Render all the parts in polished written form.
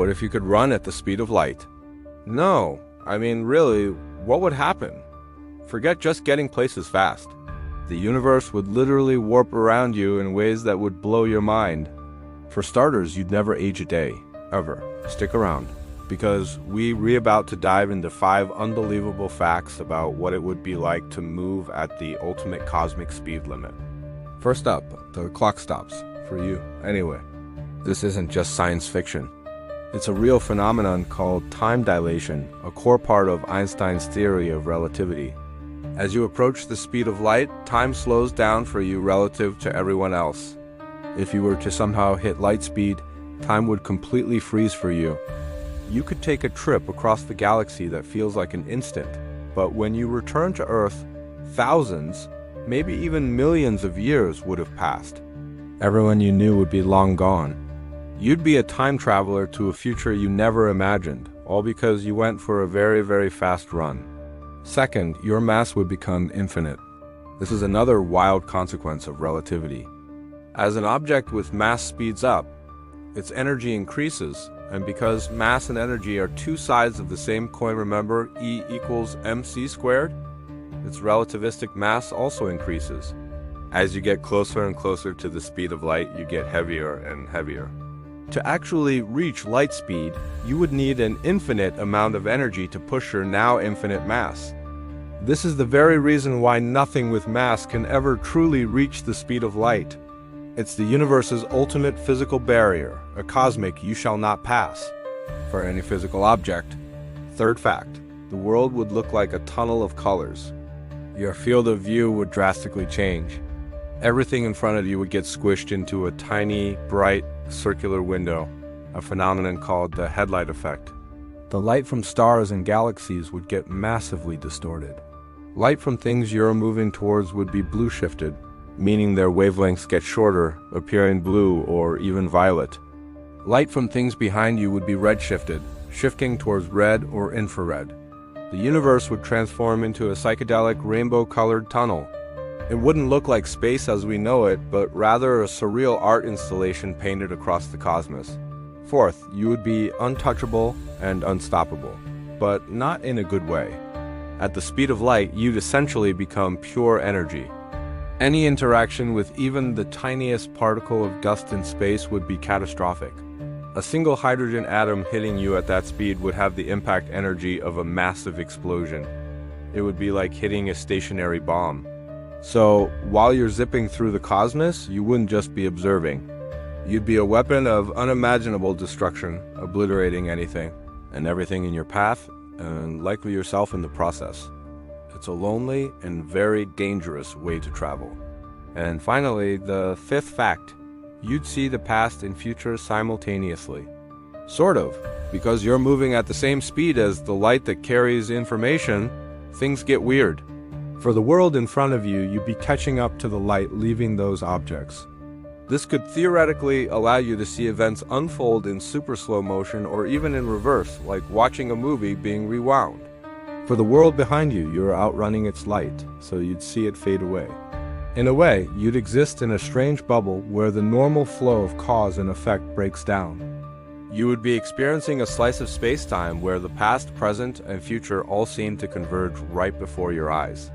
What if you could run at the speed of light? No, I mean really, what would happen? Forget just getting places fast. The universe would literally warp around you in ways that would blow your mind. For starters, you'd never age a day, ever. Stick around, because we're about to dive into 5 unbelievable facts about what it would be like to move at the ultimate cosmic speed limit. First up, the clock stops. For you, anyway. This isn't just science fiction. It's a real phenomenon called time dilation, a core part of Einstein's theory of relativity. As you approach the speed of light, time slows down for you relative to everyone else. If you were to somehow hit light speed, time would completely freeze for you. You could take a trip across the galaxy that feels like an instant, but when you return to Earth, thousands, maybe even millions of years would have passed. Everyone you knew would be long gone. You'd be a time traveler to a future you never imagined, all because you went for a very, very fast run. Second, your mass would become infinite. This is another wild consequence of relativity. As an object with mass speeds up, its energy increases, and because mass and energy are 2 sides of the same coin, remember, E equals mc squared, its relativistic mass also increases. As you get closer and closer to the speed of light, you get heavier and heavier. To actually reach light speed, you would need an infinite amount of energy to push your now infinite mass. This is the very reason why nothing with mass can ever truly reach the speed of light. It's the universe's ultimate physical barrier, a cosmic you shall not pass, for any physical object. Third fact, the world would look like a tunnel of colors. Your field of view would drastically change. Everything in front of you would get squished into a tiny, bright, circular window, a phenomenon called the headlight effect. The light from stars and galaxies would get massively distorted. Light from things you're moving towards would be blue shifted, meaning their wavelengths get shorter, appearing blue or even violet. Light from things behind you would be red shifted, shifting towards red or infrared. The universe would transform into a psychedelic rainbow-colored tunnel. It wouldn't look like space as we know it, but rather a surreal art installation painted across the cosmos. Fourth, you would be untouchable and unstoppable, but not in a good way. At the speed of light, you'd essentially become pure energy. Any interaction with even the tiniest particle of dust in space would be catastrophic. A single hydrogen atom hitting you at that speed would have the impact energy of a massive explosion. It would be like hitting a stationary bomb. So, while you're zipping through the cosmos, you wouldn't just be observing. You'd be a weapon of unimaginable destruction, obliterating anything and everything in your path, and likely yourself in the process. It's a lonely and very dangerous way to travel. And finally, the fifth fact, you'd see the past and future simultaneously. Sort of, because you're moving at the same speed as the light that carries information, things get weird. For the world in front of you, you'd be catching up to the light leaving those objects. This could theoretically allow you to see events unfold in super slow motion or even in reverse, like watching a movie being rewound. For the world behind you, you're outrunning its light, so you'd see it fade away. In a way, you'd exist in a strange bubble where the normal flow of cause and effect breaks down. You would be experiencing a slice of space-time where the past, present, and future all seem to converge right before your eyes.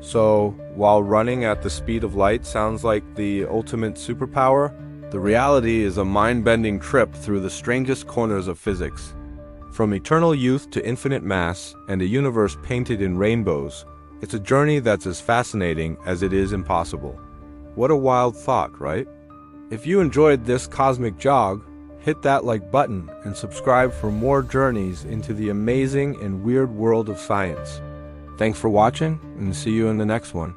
So, while running at the speed of light sounds like the ultimate superpower, the reality is a mind-bending trip through the strangest corners of physics. From eternal youth to infinite mass and a universe painted in rainbows, it's a journey that's as fascinating as it is impossible. What a wild thought, right? If you enjoyed this cosmic jog, hit that like button and subscribe for more journeys into the amazing and weird world of science. Thanks for watching, and see you in the next one.